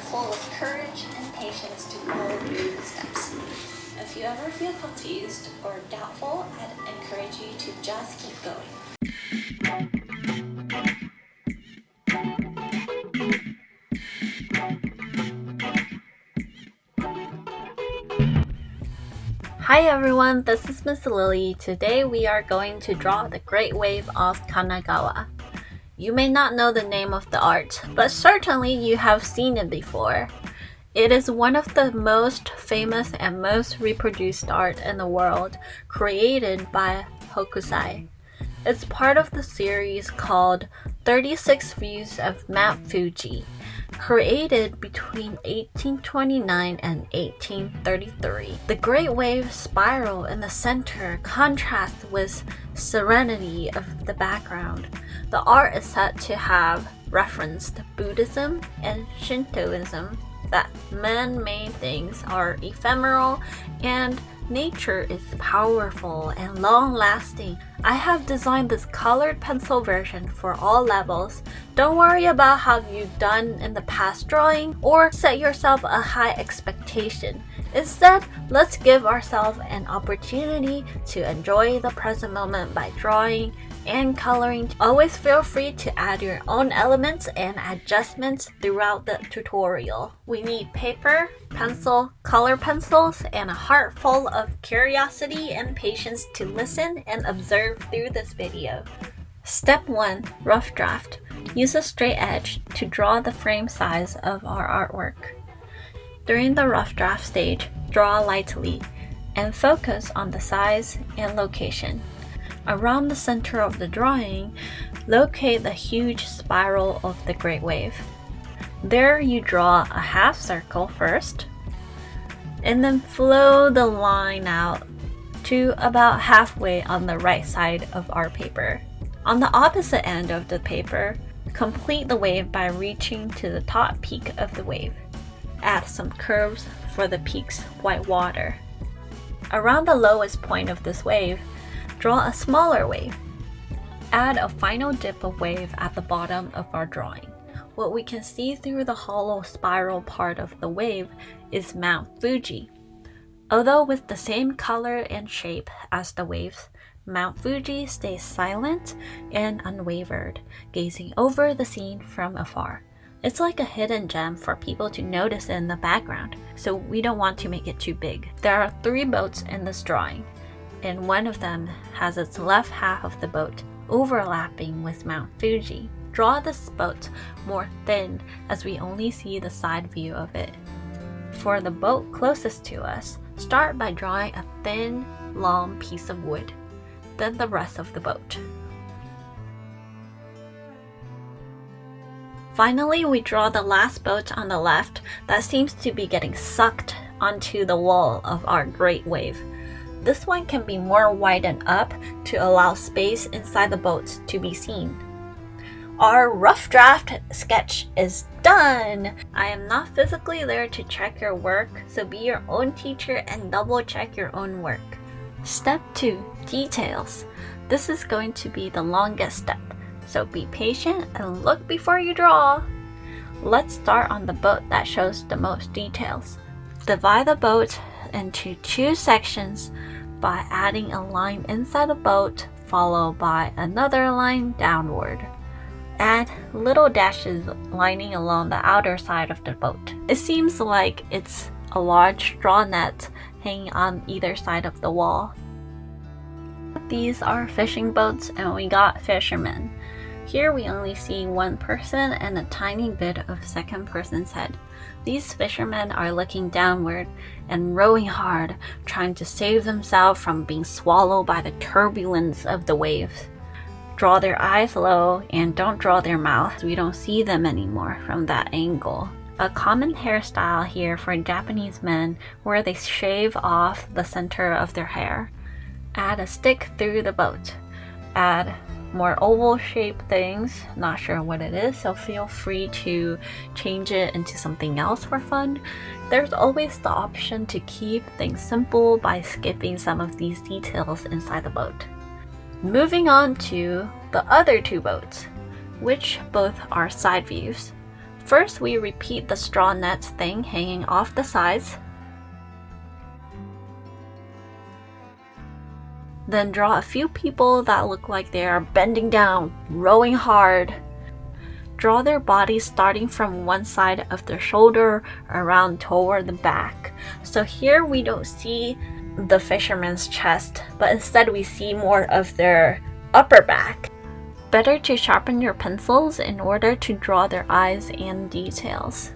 full of courage and patience to follow through the steps. If you ever feel confused or doubtful, I'd encourage you to just keep going. Hi everyone, this is Miss Lily. Today we are going to draw the Great Wave of Kanagawa. You may not know the name of the art, but certainly you have seen it before. It is one of the most famous and most reproduced art in the world, created by Hokusai. It's part of the series called 36 Views of Mount Fuji, created between 1829 and 1833. The Great Wave spiral in the center contrasts with serenity of the background. The art is said to have referenced Buddhism and Shintoism, that man-made things are ephemeral and nature is powerful and long-lasting. I have designed this colored pencil version for all levels. Don't worry about how you've done in the past drawing or set yourself a high expectation. Instead, let's give ourselves an opportunity to enjoy the present moment by drawing and coloring. Always feel free to add your own elements and adjustments throughout the tutorial. We need paper, pencil, color pencils, and a heart full of curiosity and patience to listen and observe through this video. Step 1. Rough draft. Use a straight edge to draw the frame size of our artwork. During the rough draft stage, draw lightly and focus on the size and location. Around the center of the drawing, locate the huge spiral of the Great Wave. There you draw a half circle first, and then flow the line out to about halfway on the right side of our paper. On the opposite end of the paper, complete the wave by reaching to the top peak of the wave. Add some curves for the peak's white water. Around the lowest point of this wave, draw a smaller wave. Add a final dip of wave at the bottom of our drawing. What we can see through the hollow spiral part of the wave is Mount Fuji. Although with the same color and shape as the waves, Mount Fuji stays silent and unwavered, gazing over the scene from afar. It's like a hidden gem for people to notice in the background, so we don't want to make it too big. There are 3 boats in this drawing, and one of them has its left half of the boat overlapping with Mount Fuji. Draw this boat more thin as we only see the side view of it. For the boat closest to us, start by drawing a thin, long piece of wood, then the rest of the boat. Finally, we draw the last boat on the left that seems to be getting sucked onto the wall of our Great Wave. This one can be more widened up to allow space inside the boat to be seen. Our rough draft sketch is done! I am not physically there to check your work, so be your own teacher and double check your own work. Step 2. Details. This is going to be the longest step, so be patient and look before you draw. Let's start on the boat that shows the most details. Divide the boat into 2 sections by adding a line inside the boat, followed by another line downward. Add little dashes lining along the outer side of the boat. It seems like it's a large straw net hanging on either side of the wall. These are fishing boats and we got fishermen. Here we only see one person and a tiny bit of second person's head. These fishermen are looking downward and rowing hard, trying to save themselves from being swallowed by the turbulence of the waves. Draw their eyes low and don't draw their mouth. We don't see them anymore from that angle. A common hairstyle here for Japanese men where they shave off the center of their hair. Add a stick through the boat. Add more oval shaped things, not sure what it is, so feel free to change it into something else for fun. There's always the option to keep things simple by skipping some of these details inside the boat. Moving on to the other 2 boats, which both are side views. First, we repeat the straw net thing hanging off the sides. Then draw a few people that look like they are bending down, rowing hard. Draw their bodies starting from one side of their shoulder around toward the back. So here we don't see the fisherman's chest, but instead we see more of their upper back. Better to sharpen your pencils in order to draw their eyes and details.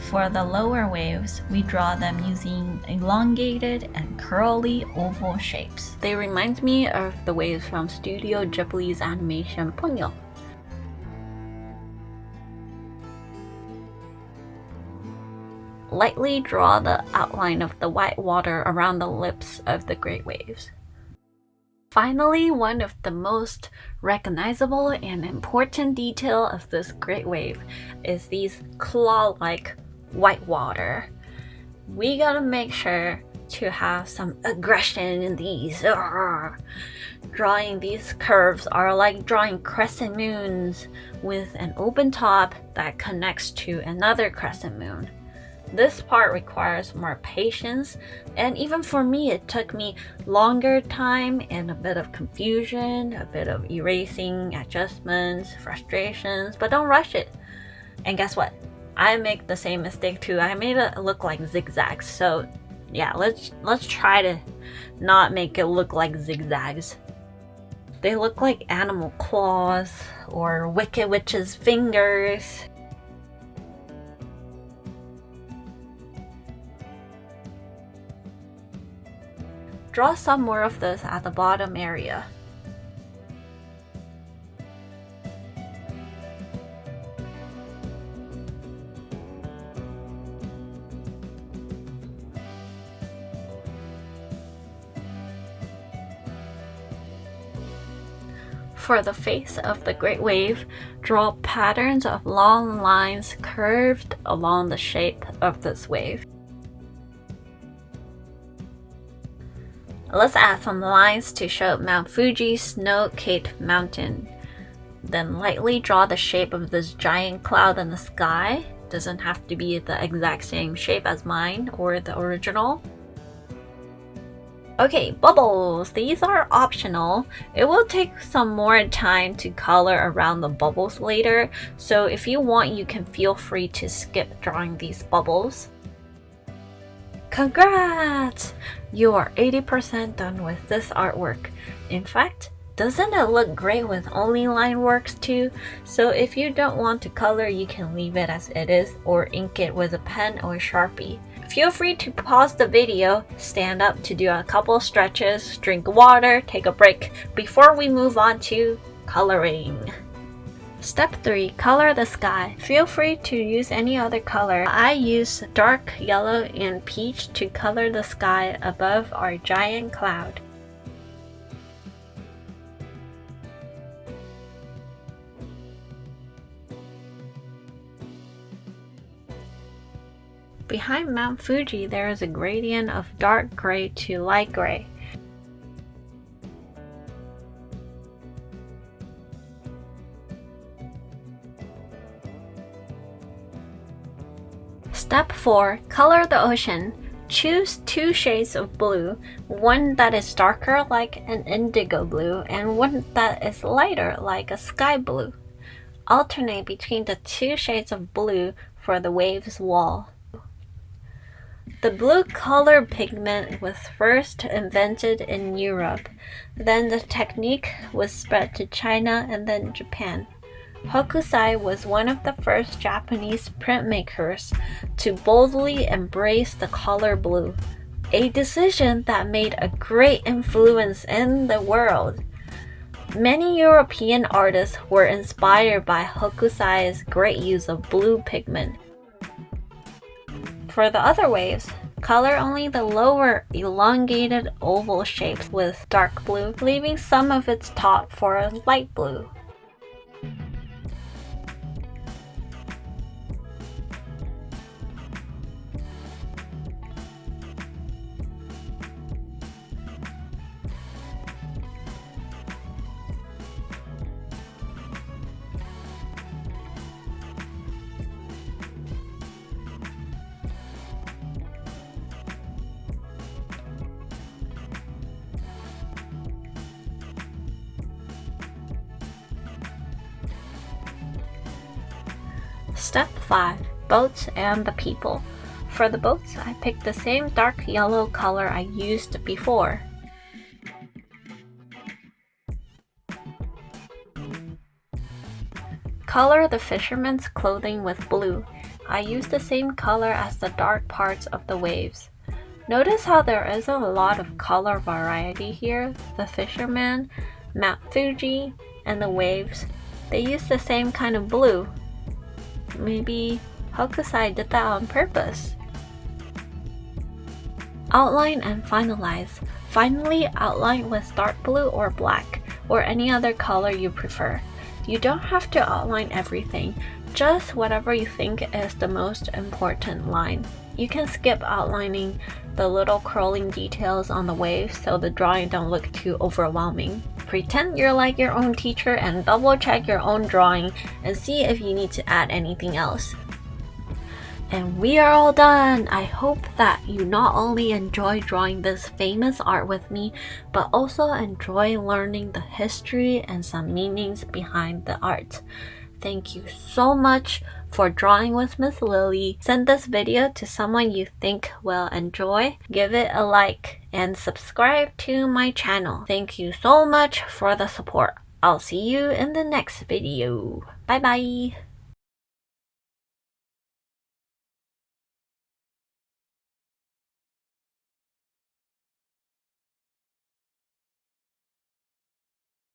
For the lower waves, we draw them using elongated and curly oval shapes. They remind me of the waves from Studio Ghibli's animation Ponyo. Lightly draw the outline of the white water around the lips of the great waves. Finally, one of the most recognizable and important detail of this great wave is these claw-like white water. We gotta make sure to have some aggression in these. Drawing these curves are like drawing crescent moons with an open top that connects to another crescent moon. This part requires more patience, and even for me it took me longer time and a bit of confusion, a bit of erasing, adjustments, frustrations, but don't rush it. And guess what? I make the same mistake too. I made it look like zigzags. So yeah, let's try to not make it look like zigzags. They look like animal claws or Wicked Witch's fingers. Draw some more of this at the bottom area. For the face of the great wave, draw patterns of long lines curved along the shape of this wave. Let's add some lines to show Mount Fuji's snow-capped mountain. Then lightly draw the shape of this giant cloud in the sky. Doesn't have to be the exact same shape as mine or the original. Okay, bubbles. These are optional. It will take some more time to color around the bubbles later, so if you want, you can feel free to skip drawing these bubbles. Congrats! You are 80% done with this artwork. In fact, doesn't it look great with only line works too? So if you don't want to color, you can leave it as it is or ink it with a pen or Sharpie. Feel free to pause the video, stand up to do a couple stretches, drink water, take a break before we move on to coloring. Step 3. Color the sky. Feel free to use any other color. I use dark yellow and peach to color the sky above our giant cloud. Behind Mount Fuji, there is a gradient of dark gray to light gray. Step 4. Color the ocean. Choose 2 shades of blue, one that is darker like an indigo blue and one that is lighter like a sky blue. Alternate between the 2 shades of blue for the wave's wall. The blue color pigment was first invented in Europe, then the technique was spread to China and then Japan. Hokusai was one of the first Japanese printmakers to boldly embrace the color blue, a decision that made a great influence in the world. Many European artists were inspired by Hokusai's great use of blue pigment. For the other waves, Color only the lower elongated oval shapes with dark blue, leaving some of its top for a light blue. Step 5. Boats and the people. For the boats, I picked the same dark yellow color I used before. Color the fishermen's clothing with blue. I used the same color as the dark parts of the waves. Notice how there isn't a lot of color variety here. The fisherman, Mount Fuji, and the waves, they use the same kind of blue. Maybe Hokusai did that on purpose. Outline and finalize. Finally, outline with dark blue or black, or any other color you prefer. You don't have to outline everything, just whatever you think is the most important line. You can skip outlining the little curling details on the waves so the drawing don't look too overwhelming. Pretend you're like your own teacher and double check your own drawing and see if you need to add anything else. And we are all done! I hope that you not only enjoy drawing this famous art with me, but also enjoy learning the history and some meanings behind the art. Thank you so much for drawing with Miss Lily. Send this video to someone you think will enjoy. Give it a like and subscribe to my channel. Thank you so much for the support. I'll see you in the next video. Bye bye!